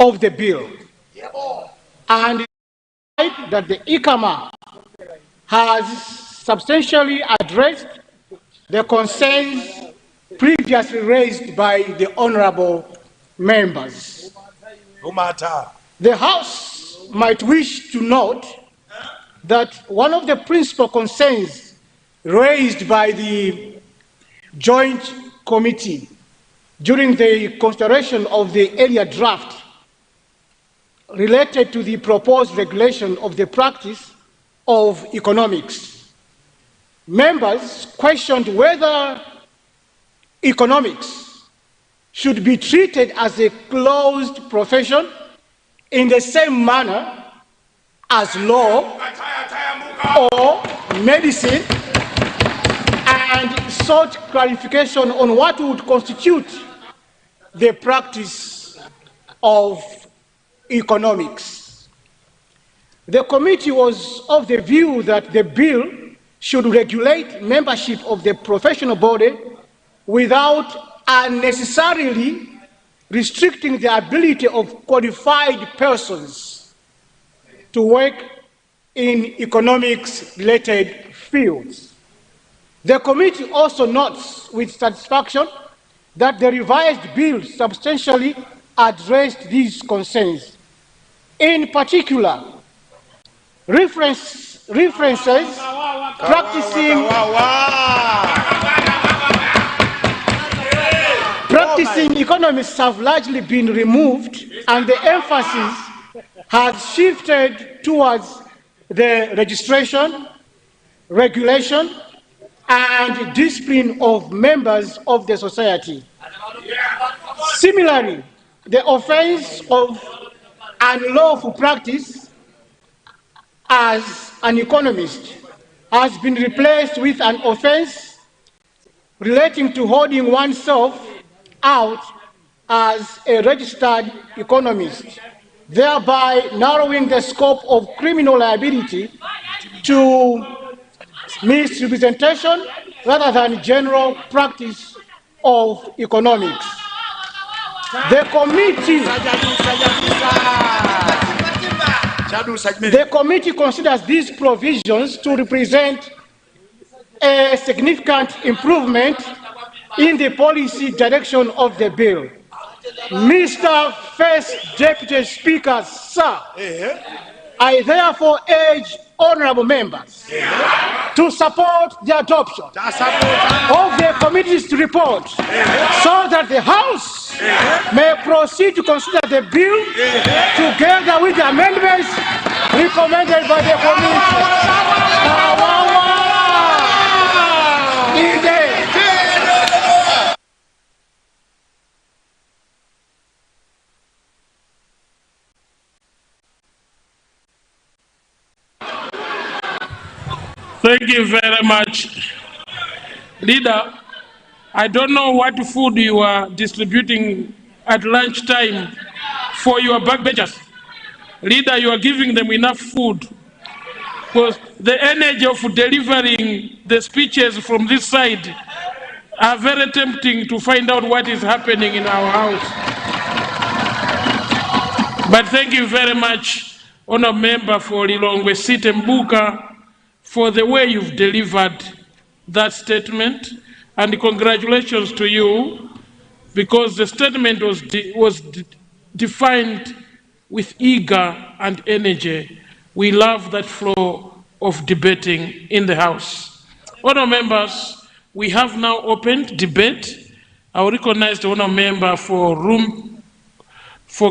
of the bill, and that the ICAMA has substantially addressed the concerns previously raised by the honorable members. The House might wish to note that one of the principal concerns raised by the Joint Committee during the consideration of the earlier draft related to the proposed regulation of the practice of economics. Members questioned whether economics should be treated as a closed profession in the same manner as law or medicine, and sought clarification on what would constitute the practice of economics. The committee was of the view that the bill should regulate membership of the professional body without unnecessarily restricting the ability of qualified persons to work in economics-related fields. The committee also notes with satisfaction that the revised bill substantially addressed these concerns. In particular, references practicing economists have largely been removed, and the emphasis has shifted towards the registration, regulation, and discipline of members of the society. Similarly, the offense of unlawful practice as an economist has been replaced with an offense relating to holding oneself out as a registered economist, thereby narrowing the scope of criminal liability to misrepresentation rather than general practice of economics. The committee considers these provisions to represent a significant improvement in the policy direction of the bill. Mr. First Deputy Speaker, sir, I therefore urge honorable members to support the adoption of the committee's report so that the House may proceed to consider the bill together with the amendments recommended by the committee. Thank you very much. Leader, I don't know what food you are distributing at lunchtime for your backbenchers. Leader, you are giving them enough food, because the energy of delivering the speeches from this side are very tempting to find out what is happening in our house. But thank you very much, Honourable Member for Lilongwe City Mbuka, for the way you've delivered that statement, and congratulations to you, because the statement was defined with eager and energy. We love that flow of debating in the House. Honourable members, we have now opened debate. I will recognize the honourable member for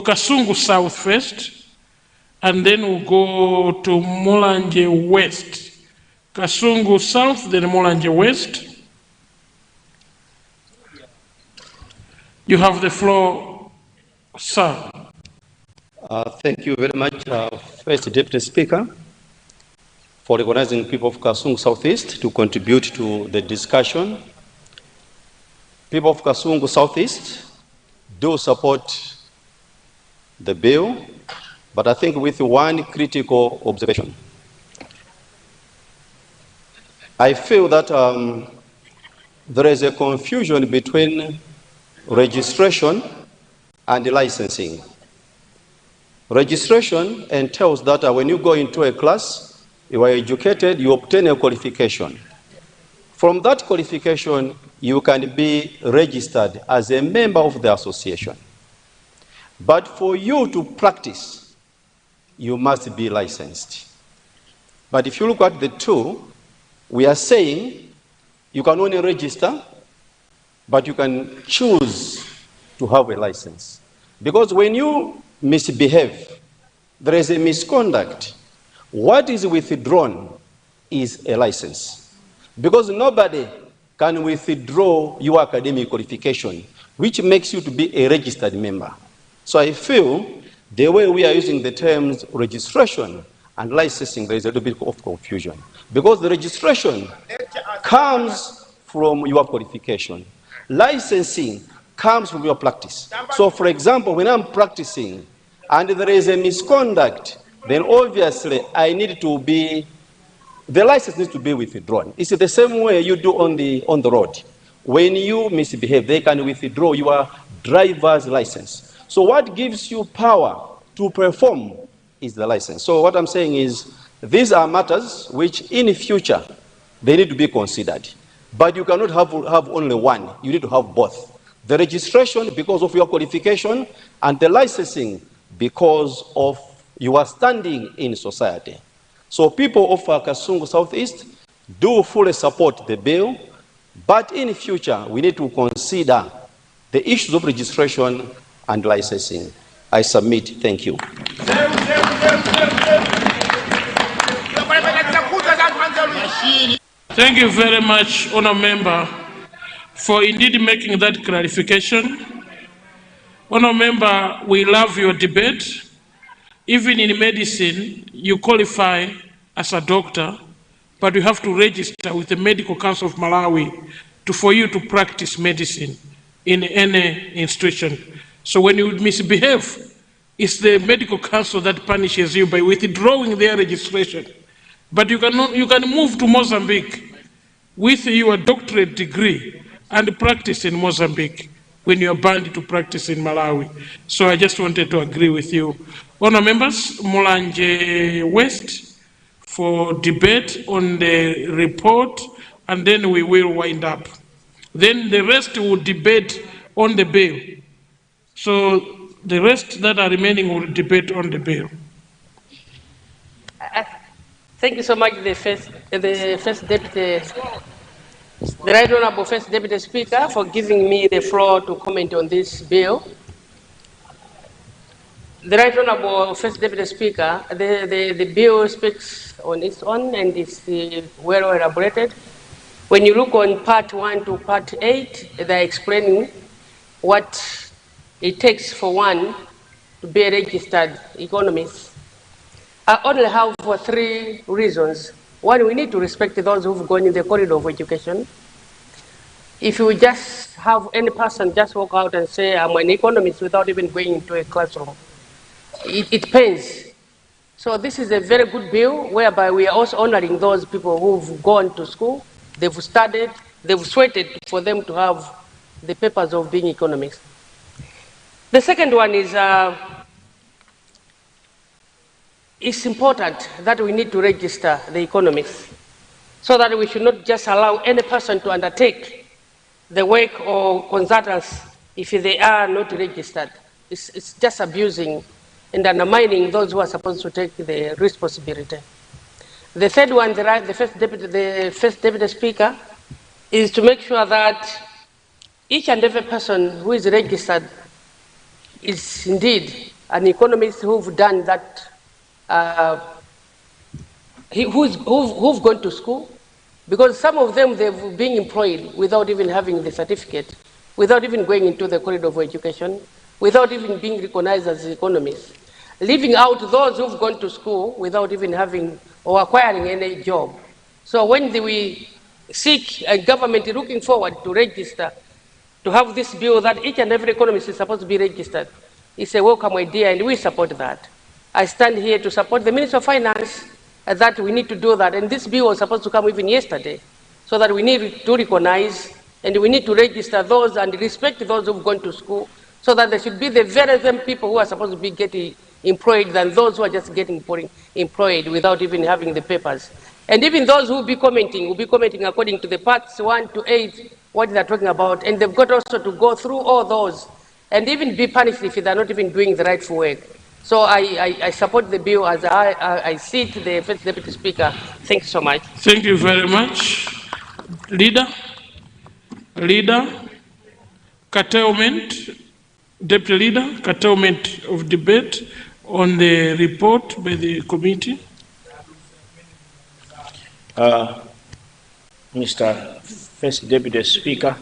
Kasungu South first, and then we'll go to Mulanje West. Kasungu South, then Mulanje West. You have the floor, sir. Thank you very much, First Deputy Speaker, for recognizing people of Kasungu Southeast to contribute to the discussion. People of Kasungu Southeast do support the bill, but I think with one critical observation. I feel that there is a confusion between registration and licensing. Registration entails that when you go into a class, you are educated, you obtain a qualification. From that qualification, you can be registered as a member of the association. But for you to practice, you must be licensed. But if you look at the two, we are saying you can only register, but you can choose to have a license. Because when you misbehave, there is a misconduct. What is withdrawn is a license. Because nobody can withdraw your academic qualification, which makes you to be a registered member. So I feel the way we are using the terms registration and licensing, there is a little bit of confusion. Because the registration comes from your qualification. Licensing comes from your practice. So for example, when I'm practicing and there is a misconduct, then obviously I need to be, the license needs to be withdrawn. It's the same way you do on the road. When you misbehave, they can withdraw your driver's license. So what gives you power to perform is the license. So what I'm saying is, these are matters which in the future, they need to be considered. But you cannot have only one, you need to have both. The registration because of your qualification, and the licensing because of your standing in society. So people of Kasungu Southeast do fully support the bill, but in the future, we need to consider the issues of registration and licensing. I submit. Thank you. Thank you very much, Honourable Member, for indeed making that clarification. Honourable Member, we love your debate. Even in medicine, you qualify as a doctor, but you have to register with the Medical Council of Malawi for you to practice medicine in any institution. So when you misbehave, it's the Medical Council that punishes you by withdrawing their registration. But you can move to Mozambique with your doctorate degree and practice in Mozambique when you are banned to practice in Malawi. So I just wanted to agree with you. Honour members, Mulanje West for debate on the report, and then we will wind up. Then the rest will debate on the bill. So the rest that are remaining will debate on the bill. Thank you so much, the first deputy, the Right Honourable First Deputy Speaker, for giving me the floor to comment on this bill. The Right Honourable First Deputy Speaker, the bill speaks on its own and it's well elaborated. When you look on part 1 to part 8, they're explaining what it takes for one to be a registered economist. I only have 3 reasons. One, we need to respect those who've gone in the corridor of education. If you just have any person just walk out and say, I'm an economist without even going into a classroom, it pains. So this is a very good bill whereby we are also honoring those people who've gone to school, they've studied, they've sweated for them to have the papers of being economists. The second one is, it's important that we need to register the economists so that we should not just allow any person to undertake the work or consultants if they are not registered. It's just abusing and undermining those who are supposed to take the responsibility. The third one, the first deputy speaker, is to make sure that each and every person who is registered is indeed an economist who've done that, who've gone to school, because some of them, they've been employed without even having the certificate, without even going into the corridor of education, without even being recognized as economists, leaving out those who've gone to school without even having or acquiring any job. So when we seek a government looking forward to register, to have this bill that each and every economist is supposed to be registered, it's a welcome idea and we support that. I stand here to support the Minister of Finance that we need to do that. And this bill was supposed to come even yesterday, so that we need to recognize and we need to register those and respect those who've gone to school, so that there should be the very same people who are supposed to be getting employed than those who are just getting employed without even having the papers. And even those who will be commenting according to the parts 1 to 8, what they're talking about, and they've got also to go through all those and even be punished if they're not even doing the rightful work. So I support the bill as I see it, the First Deputy Speaker. Thank you so much. Thank you very much. Leader, curtailment, Deputy Leader, curtailment of debate on the report by the committee. Mr. First Deputy Speaker,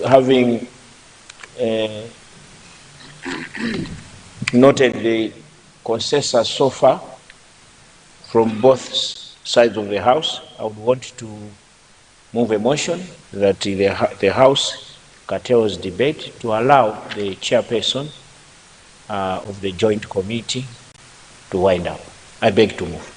having noted the consensus so far from both sides of the House, I would want to move a motion that the House curtails debate to allow the chairperson of the joint committee to wind up. I beg to move.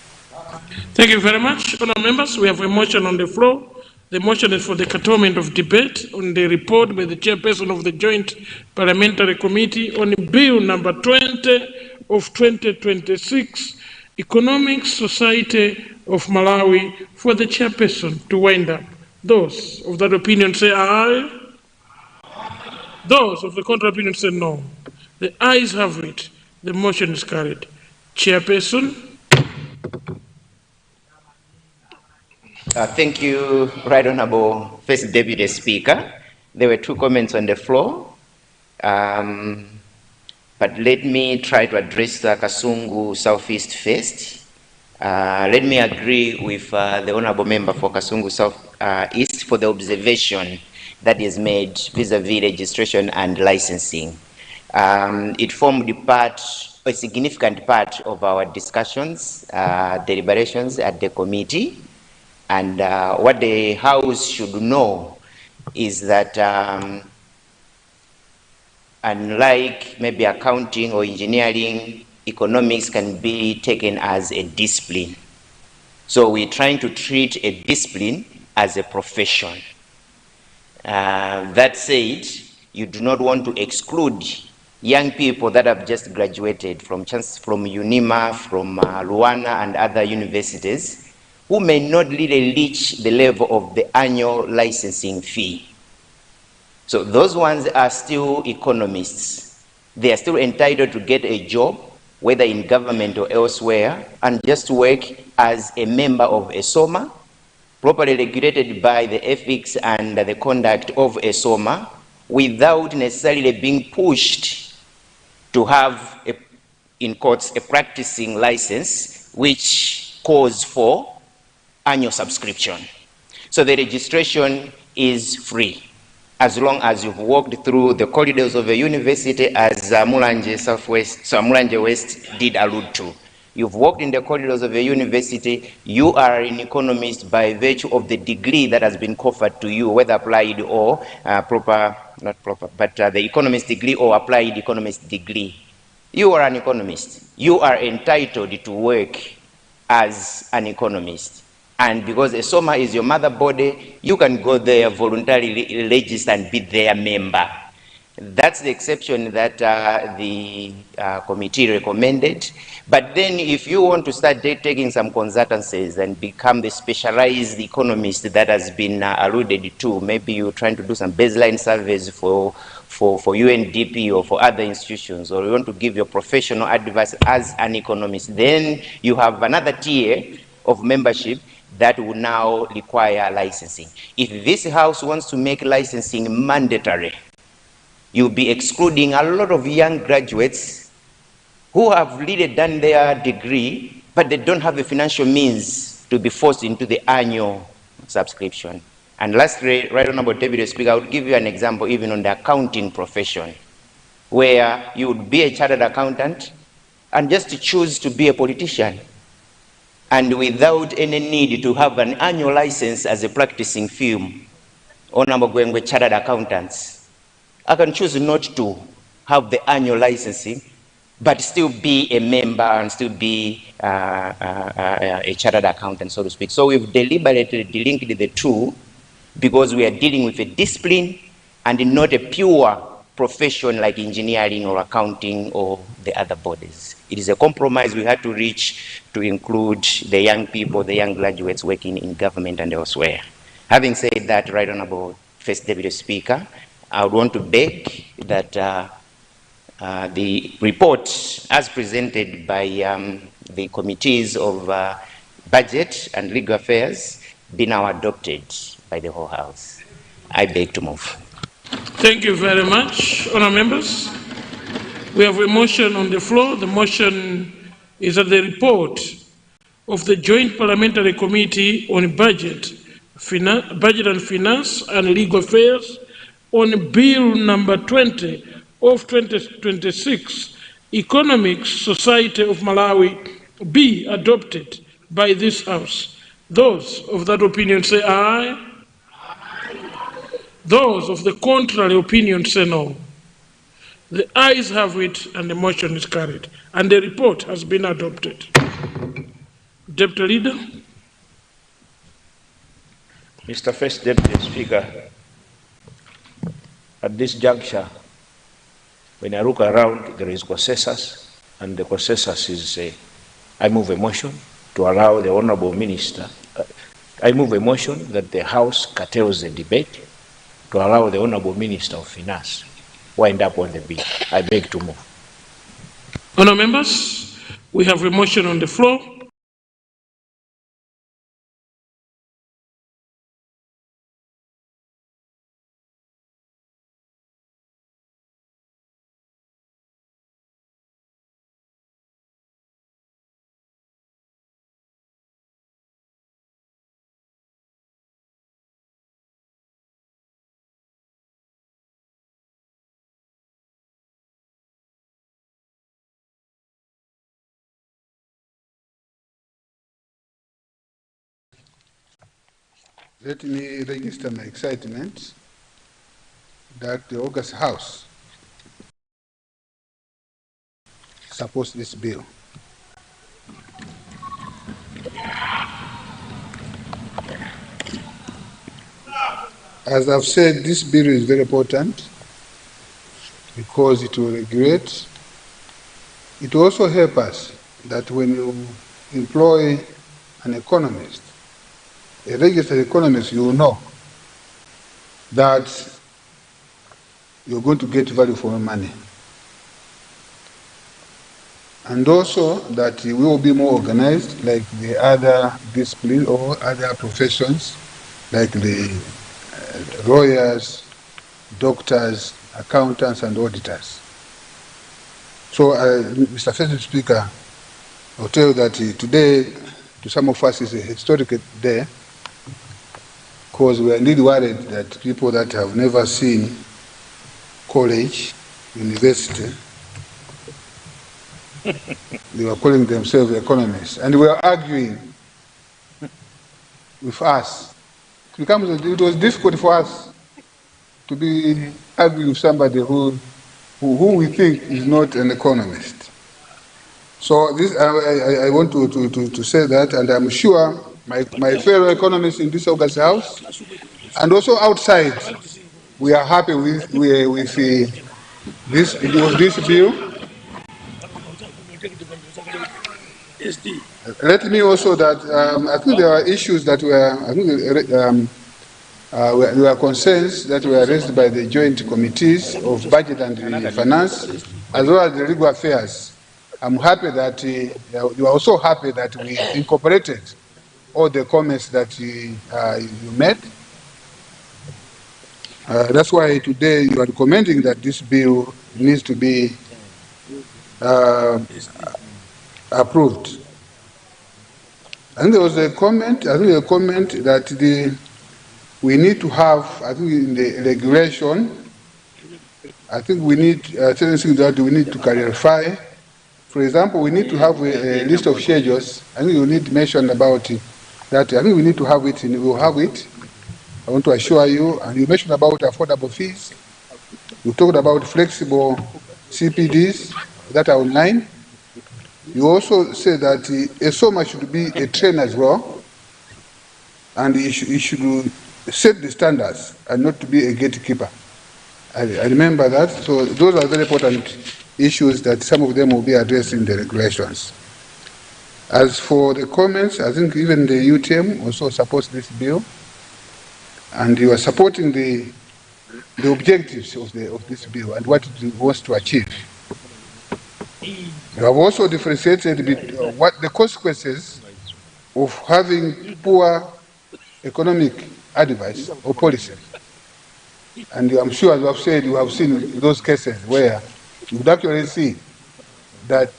Thank you very much. Honourable members, we have a motion on the floor. The motion is for the curtailment of debate on the report by the chairperson of the Joint Parliamentary Committee on Bill number 20 of 2026, Economic Society of Malawi, for the chairperson to wind up. Those of that opinion say aye. Those of the contrary opinion say no. The ayes have it. The motion is carried. Chairperson. Thank you, Right Honourable First Deputy Speaker. There were two comments on the floor, but let me try to address Kasungu Southeast first. Let me agree with the Honourable Member for Kasungu Southeast for the observation that is made vis-a-vis registration and licensing. It formed a significant part of our discussions, deliberations at the committee. And what the House should know is that unlike maybe accounting or engineering, economics can be taken as a discipline. So we're trying to treat a discipline as a profession. That said, you do not want to exclude young people that have just graduated from UNIMA, from Luana and other universities, who may not really reach the level of the annual licensing fee. So those ones are still economists. They are still entitled to get a job, whether in government or elsewhere, and just work as a member of a SOMA, properly regulated by the ethics and the conduct of a SOMA, without necessarily being pushed to have, in quotes, a practicing license, which calls for annual subscription. So the registration is free, as long as you've walked through the corridors of a university, as Mulanje West did allude to. You've walked in the corridors of a university, you are an economist by virtue of the degree that has been conferred to you, whether applied or the economist degree or applied economist degree. You are an economist. You are entitled to work as an economist. And because a SOMA is your mother body, you can go there, voluntarily register and be their member. That's the exception that the committee recommended. But then if you want to start taking some consultancies and become the specialized economist that has been alluded to, maybe you're trying to do some baseline surveys for UNDP or for other institutions, or you want to give your professional advice as an economist, then you have another tier of membership that will now require licensing. If this House wants to make licensing mandatory, you'll be excluding a lot of young graduates who have really done their degree, but they don't have the financial means to be forced into the annual subscription. And lastly, Right Honourable Deputy Speaker, I would give you an example even on the accounting profession, where you would be a chartered accountant and just choose to be a politician, and without any need to have an annual license as a practicing firm. Honourable Gwengwe Chartered Accountants, I can choose not to have the annual licensing, but still be a member and still be a chartered accountant, so to speak. So we've deliberately delinked the two because we are dealing with a discipline and not a pure profession like engineering or accounting or the other bodies. It is a compromise we had to reach to include the young people, the young graduates working in government and elsewhere. Having said that, Right Honorable First Deputy Speaker, I would want to beg that the report as presented by the committees of Budget and Legal Affairs be now adopted by the whole House. I beg to move. Thank you very much, honourable members. We have a motion on the floor. The motion is that the report of the Joint Parliamentary Committee on Budget and Finance and Legal Affairs on Bill number 20 of 2026, Economic Society of Malawi, be adopted by this House. Those of that opinion say aye. Those of the contrary opinion say no. The ayes have it and the motion is carried and the report has been adopted. Deputy Leader. Mr. First Deputy Speaker, at this juncture, when I look around, there is consensus, and the consensus is I move a motion to allow the Honourable Minister, I move a motion that the House curtails the debate to allow the Honourable Minister of Finance wind up on the bill. I beg to move. Honourable members, we have a motion on the floor. Let me register my excitement that the August House supports this bill. As I've said, this bill is very important because it will regulate. It will also help us that when you employ an economist, a registered economist, you will know that you're going to get value for your money. And also that we will be more organized like the other disciplines or other professions, like the lawyers, doctors, accountants, and auditors. So, Mr. First Speaker, I'll tell you that today, to some of us, is a historic day, because we are indeed worried that people that have never seen college, university, they were calling themselves economists, and we were arguing with us. It was difficult for us to be arguing with somebody who we think is not an economist. So this, I want to say that, and I'm sure my fellow economists in this August House, and also outside, we are happy with this bill. Let me also that I think there are issues that were concerns that were raised by the joint committees of Budget and Finance, as well as the Legal Affairs. I'm happy that you are also happy that we incorporated all the comments that you made. That's why today you are recommending that this bill needs to be approved. And there was a comment, that we need to have, I think in the regulation, I think we need certain things that we need to clarify. For example, we need to have a list of schedules. I think you need to mention about it. That I think we need to have it, and we will have it. I want to assure you, and you mentioned about affordable fees. You talked about flexible CPDs that are online. You also said that a SOMA should be a trainer as well, and it should set the standards and not to be a gatekeeper. I remember that. So those are very important issues that some of them will be addressed in the regulations. As for the comments, I think even the UTM also supports this bill, and you are supporting the objectives of this bill and what it wants to achieve. You have also differentiated what the consequences of having poor economic advice or policy. And I'm sure, as you have said, you have seen those cases where you would actually see that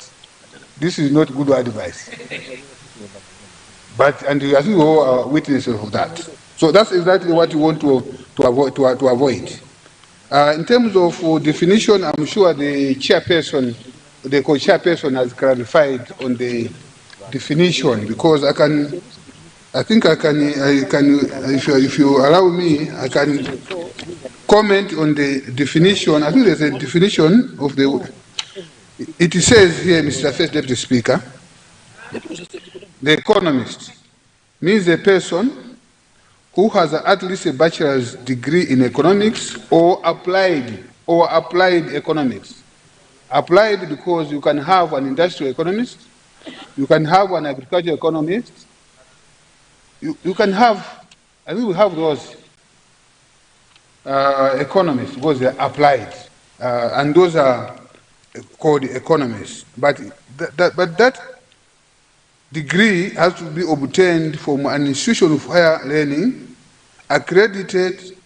this is not good advice. But, and I think we all are witnesses of that. So that's exactly what you want to avoid. In terms of definition, I'm sure the chairperson, the co-chairperson has clarified on the definition, because I can, if you allow me, I can comment on the definition. I think there's a definition of the, it says here, Mr. First Deputy Speaker, the economist means a person who has at least a bachelor's degree in economics or applied economics. Applied because you can have an industrial economist, you can have an agricultural economist, you can have, I think we have those economists because they're applied, and those are called economists. But that degree has to be obtained from an institution of higher learning accredited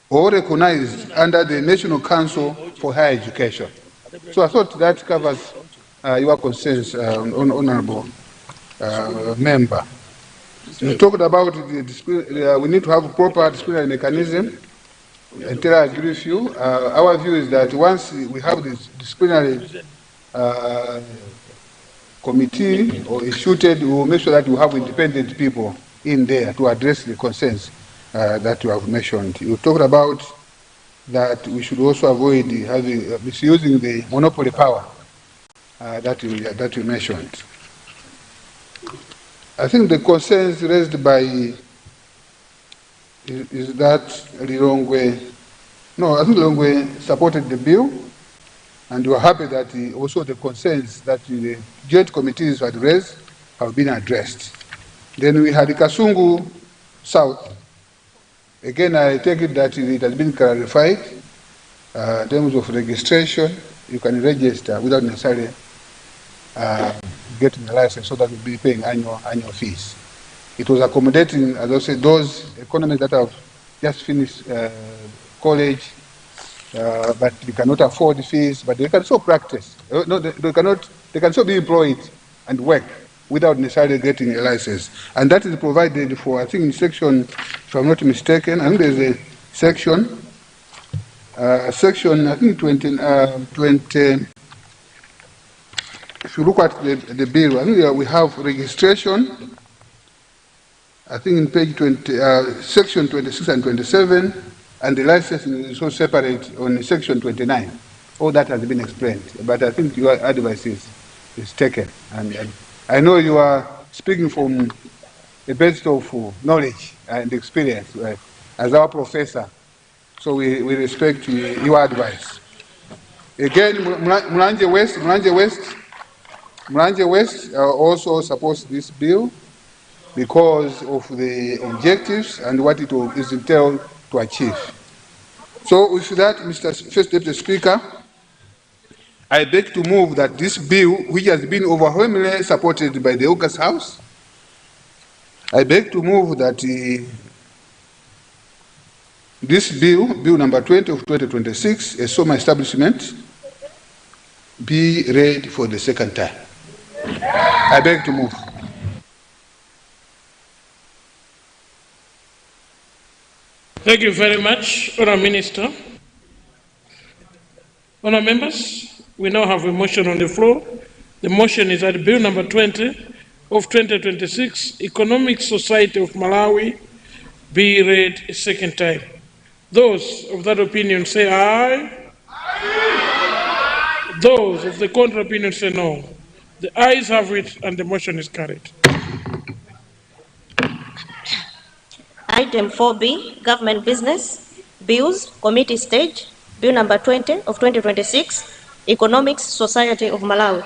or recognized under the National Council for Higher Education. So I thought that covers your concerns, Honorable Member. You talked about we need to have a proper disciplinary mechanism. Until I agree with you, our view is that once we have this disciplinary committee or instituted, we will make sure that we have independent people in there to address the concerns that you have mentioned. You talked about that we should also avoid having misusing the monopoly power that you mentioned. I think the concerns raised by is that Lilongwe. No, I think Lilongwe supported the bill, and we are happy that also the concerns that the joint committees had raised have been addressed. Then we had Kasungu South. Again, I take it that it has been clarified in terms of registration. You can register without necessarily getting a license, so that you'll be paying annual fees. It was accommodating, as I said, those economists that have just finished college, but they cannot afford the fees, but they can still practice. No, they can still be employed and work without necessarily getting a license. And that is provided for, I think, in section, if I'm not mistaken, I think there's a section, I think 20, if you look at the bill, I think we have registration, I think in page 20, section 26 and 27, and the licensing is so separate on section 29. All that has been explained, but I think your advice is taken. And I know you are speaking from the best of knowledge and experience as our professor, so we respect your advice. Again, Mulanje West also supports this bill because of the objectives and what it is entailed to achieve. So with that, Mr. First Deputy Speaker, I beg to move that this bill, which has been overwhelmingly supported by the August House, I beg to move that this bill, Bill number 20 of 2026, a SOMA establishment, be read for the second time. I beg to move. Thank you very much, Honourable Minister. Honourable members, we now have a motion on the floor. The motion is that Bill number 20 of 2026, Economic Society of Malawi, be read a second time. Those of that opinion say aye. Aye. Those of the contrary opinion say no. The ayes have it and the motion is carried. Item 4B, Government Business, Bills, Committee Stage, Bill number 20 of 2026, Economics Society of Malawi.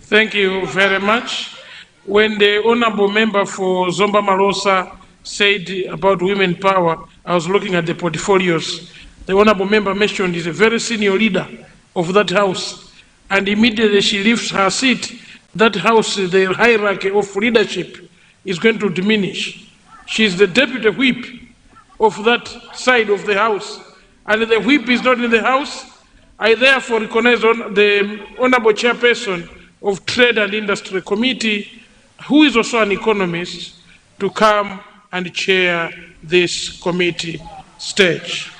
Thank you very much. When the honorable member for Zomba Malosa said about women power, I was looking at the portfolios. The honorable member mentioned is a very senior leader of that house. And immediately she leaves her seat, that house, the hierarchy of leadership is going to diminish. She is the deputy whip of that side of the house. And the whip is not in the house. I therefore recognize the honorable chairperson of Trade and Industry Committee, who is also an economist, to come and chair this committee stage.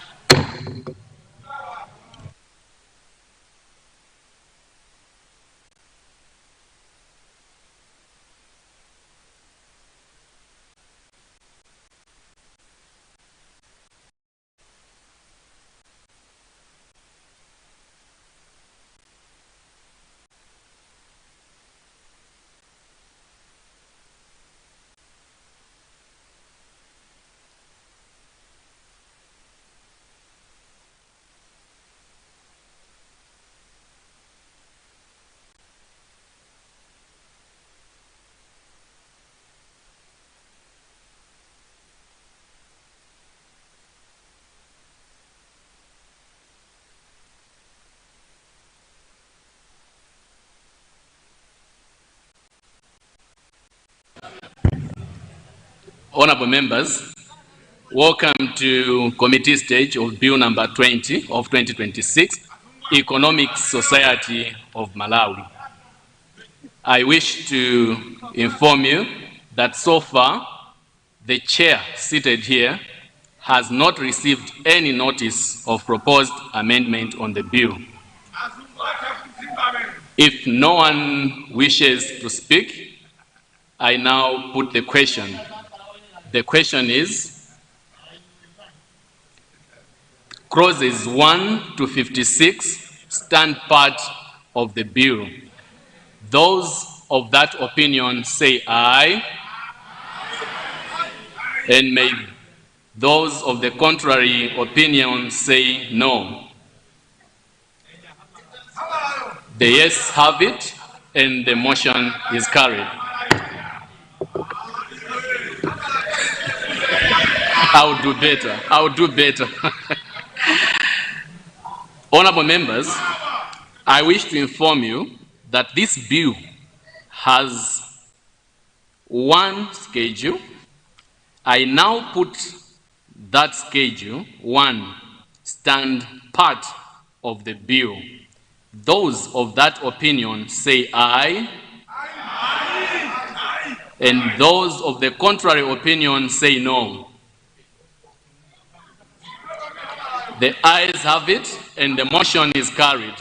Honorable members, welcome to committee stage of Bill number 20 of 2026, Economic Society of Malawi. I wish to inform you that so far the chair seated here has not received any notice of proposed amendment on the bill. If no one wishes to speak, I now put the question. The question is, clauses 1 to 56 stand part of the bill. Those of that opinion say aye, and may those of the contrary opinion say no. The yes have it, and the motion is carried. I'll do better. I'll do better. Honorable members, I wish to inform you that this bill has one schedule. I now put that schedule 1 stand part of the bill. Those of that opinion say aye, and those of the contrary opinion say no. The ayes have it, and the motion is carried.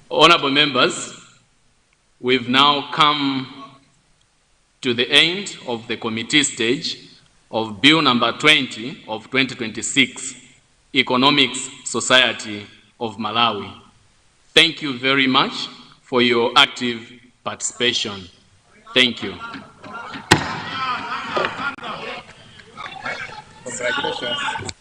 Honorable members, we've now come to the end of the committee stage of Bill number 20 of 2026, Economics Society of Malawi. Thank you very much for your active participation. Thank you. Congratulations.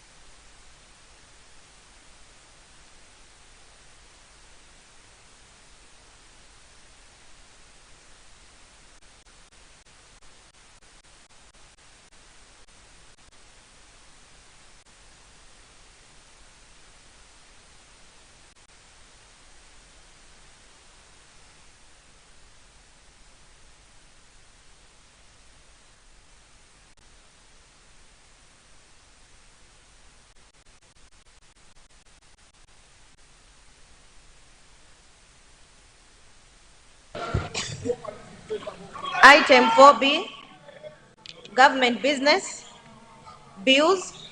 Item 4B, government business, bills,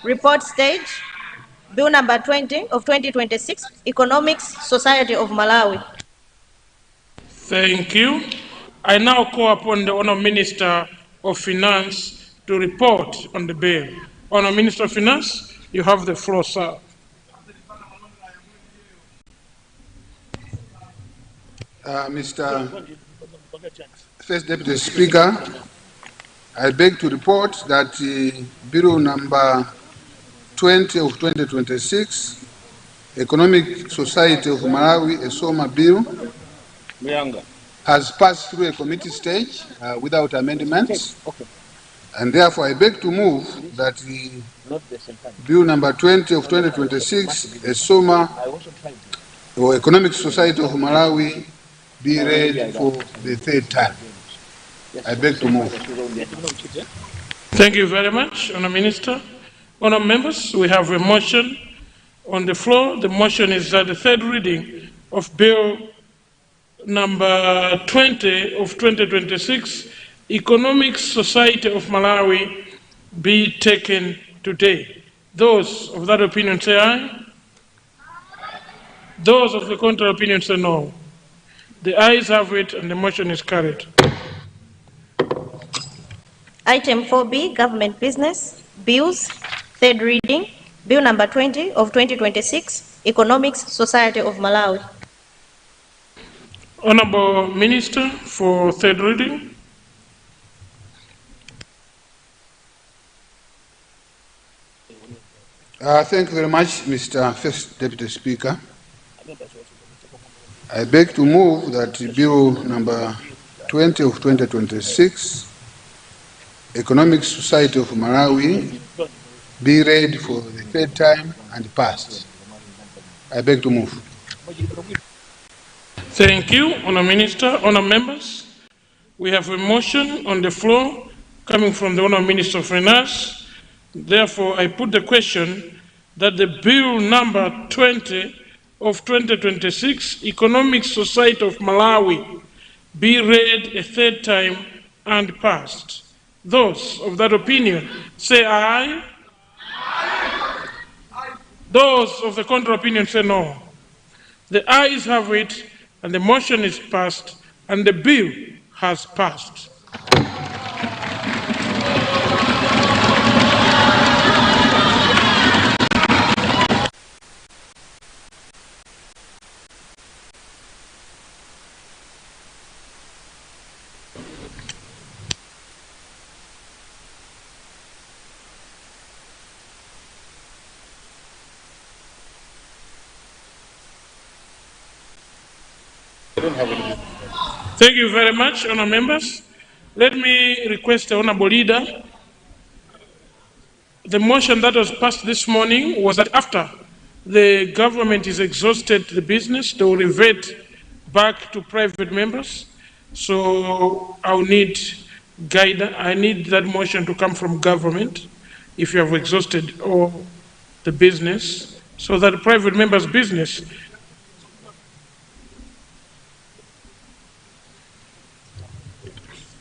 report stage, bill number 20 of 2026, Economics Society of Malawi. Thank you. I now call upon the Honourable Minister of Finance to report on the bill. Honourable Minister of Finance, you have the floor, sir. Mr. First Deputy Speaker, I beg to report that Bill number 20 of 2026, Economic Society of Malawi, ESOMA Bill, has passed through a committee stage without amendments. And therefore, I beg to move that the Bill number 20 of 2026, ESOMA, or Economic Society of Malawi, be read for the third time. I beg to move. Thank you very much, Honourable Minister. Honourable members, we have a motion on the floor. The motion is that the third reading of Bill number 20 of 2026, Economic Society of Malawi, be taken today. Those of that opinion say aye. Those of the contrary opinion say no. The ayes have it and the motion is carried. Item 4B, government business, bills, third reading, bill number 20 of 2026, Economics Society of Malawi. Honourable Minister for third reading. Thank you very much, Mr. First Deputy Speaker. I beg to move that Bill number 20 of 2026, Economic Society of Malawi, be read for the third time and passed. I beg to move. Thank you, Honourable Minister. Honourable members, we have a motion on the floor coming from the Honourable Minister of Finance. Therefore, I put the question that the Bill number 20 of 2026, Economic Society of Malawi, be read a third time and passed. Those of that opinion say aye. Aye. Those of the contrary opinion say no. The ayes have it and the motion is passed and the bill has passed. Thank you very much, honourable members. Let me request the honourable leader. The motion that was passed this morning was that after the government is exhausted the business, they will revert back to private members. So I'll need guidance. I need that motion to come from government if you have exhausted all the business, so that the private members' business.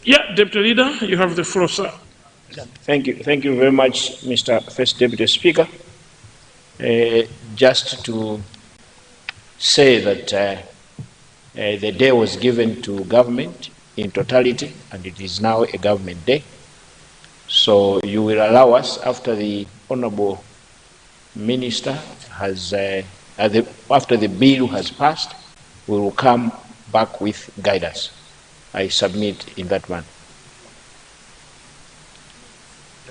Yeah, Deputy Leader, you have the floor, sir. Thank you very much, Mr. First Deputy Speaker. Just to say that the day was given to government in totality, and it is now a government day. So you will allow us, after the Honourable Minister has, after the bill has passed, we will come back with guidance. I submit in that manner.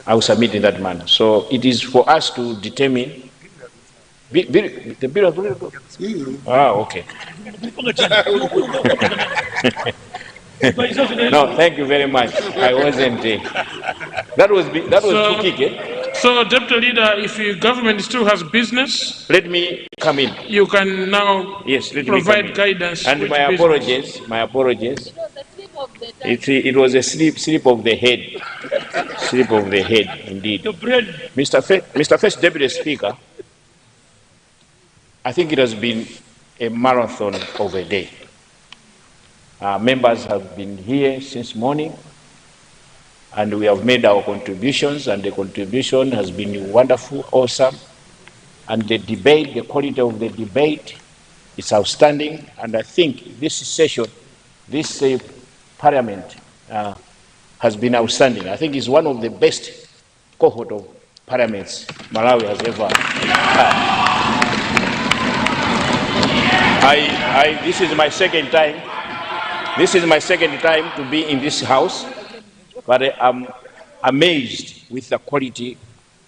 I will submit in that manner. So it is for us to determine. The bill has already gone. Ah, okay. No, thank you very much. I wasn't. That was too quick. So, Deputy Leader, if your government still has business, let me come in. You can now provide guidance. And my apologies. My apologies. It was a slip of the head. Slip of the head, indeed. Mr. First Deputy Speaker, I think it has been a marathon of a day. Members have been here since morning, and we have made our contributions, and the contribution has been wonderful, awesome. And the debate, the quality of the debate is outstanding. And I think this session, this parliament has been outstanding. I think it's one of the best cohort of parliaments Malawi has ever had. This is my second time. This is my second time to be in this house, but I'm amazed with the quality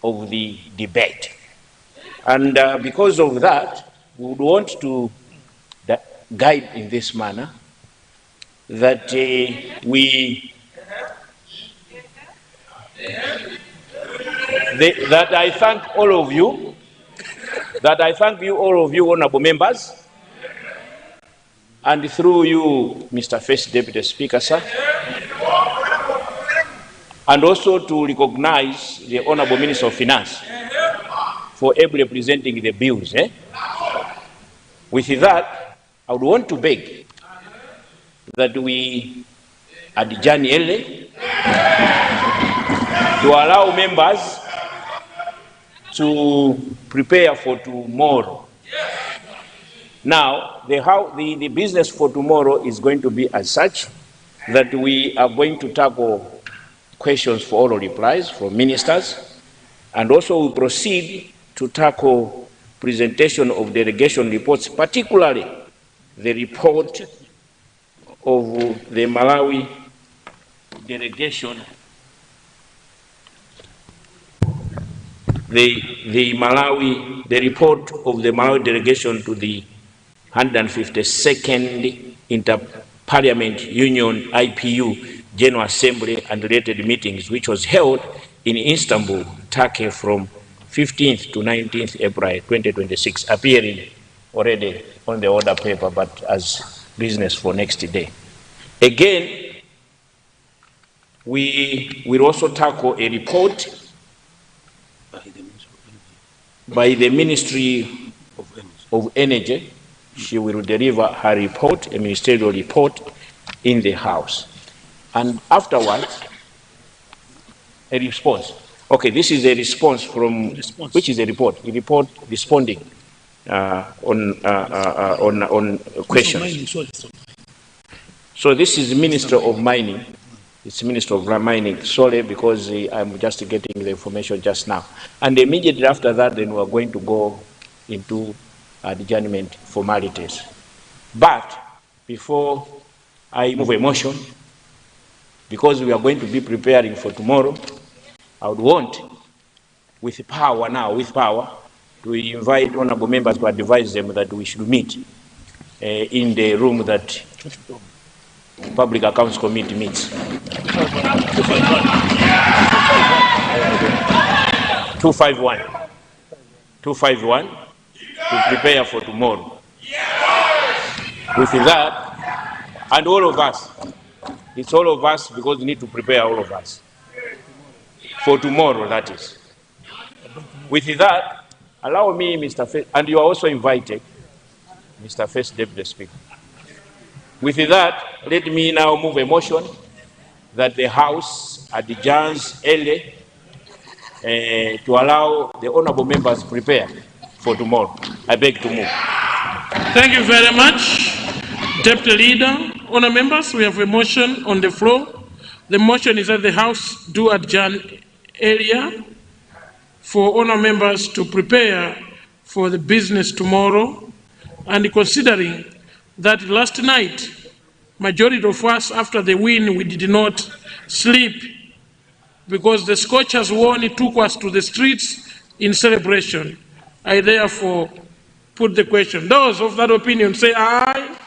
of the debate. And because of that, we would want to guide in this manner that that I thank all of you, all of you, honorable members, and through you, Mr. First Deputy Speaker, sir, and also to recognize the Honorable Minister of Finance for ably presenting the bills. With that, I would want to beg that we adjourn early to allow members to prepare for tomorrow. Now, the business for tomorrow is going to be as such that we are going to tackle questions for oral replies from ministers, and also we proceed to tackle presentation of delegation reports, particularly the report of the Malawi delegation, the report of the Malawi delegation to the 152nd Inter-Parliament Union IPU General Assembly and related meetings, which was held in Istanbul, Turkey from 15th to 19th April 2026, appearing already on the order paper, but as business for next day. Again, we will also tackle a report by the Ministry of Energy. She will deliver her report, a ministerial report, in the House. And afterwards, a response. Okay, this is a response from, which is a report responding on questions. So this is Minister of Mining. It's Minister of Mining. Sorry, because I'm just getting the information just now. And immediately after that, then we're going to go into adjournment formalities. But before I move a motion, because we are going to be preparing for tomorrow, I would want, with power, to invite honorable members to advise them that we should meet in the room that Public Accounts Committee meets. 251 to prepare for tomorrow. With that, and all of us, it's all of us because we need to prepare all of us for tomorrow, that is. With that, allow me, Mr. First, and you are also invited, Mr. First Deputy Speaker. With that, let me now move a motion that the House adjourns early to allow the honorable members to prepare for tomorrow. I beg to move. Thank you very much, Deputy Leader. Honour members, we have a motion on the floor. The motion is that the House do adjourn earlier for honour members to prepare for the business tomorrow, and considering that last night, majority of us, after the win, we did not sleep because the Scorchers won, it took us to the streets in celebration. I therefore put the question. Those of that opinion say aye.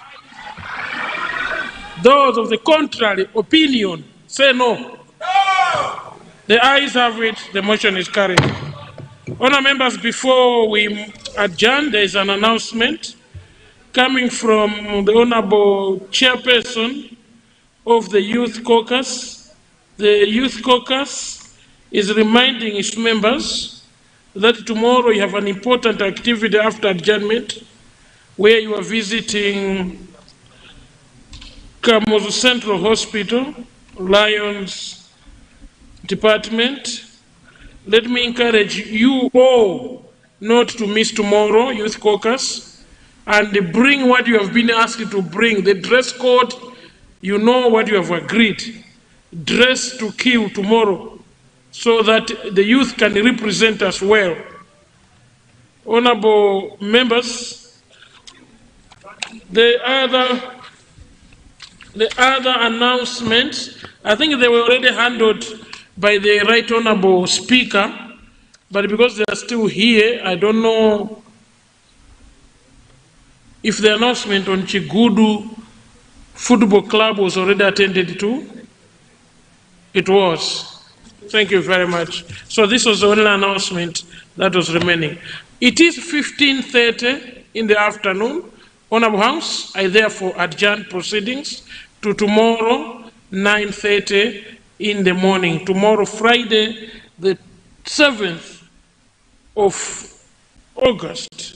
Those of the contrary opinion say no. No. The ayes have it. The motion is carried. Honour members, before we adjourn, there is an announcement coming from the Honourable Chairperson of the Youth Caucus. The Youth Caucus is reminding its members that tomorrow you have an important activity after adjournment where you are visiting Kamuzu Central Hospital, Lions Department. Let me encourage you all not to miss tomorrow, Youth Caucus, and bring what you have been asked to bring. The dress code, you know what you have agreed. Dress to kill tomorrow so that the youth can represent us well. Honorable members, the other announcements, I think they were already handled by the Right Honorable Speaker, but because they are still here, I don't know if the announcement on Chigudu Football Club was already attended to. It was. Thank you very much. So this was the only announcement that was remaining. It is 15:30 in the afternoon. Honorable House, I therefore adjourn proceedings to tomorrow, 9:30 in the morning. Tomorrow, Friday, the 7th of August,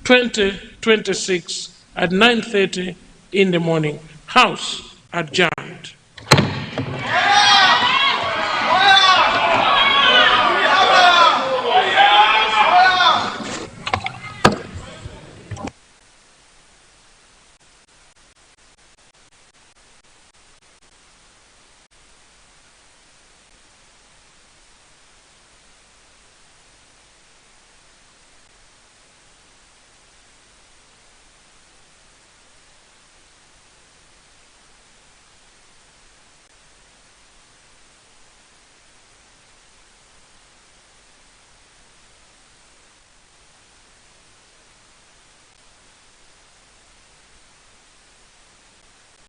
2026 at 9:30 in the morning. House adjourned.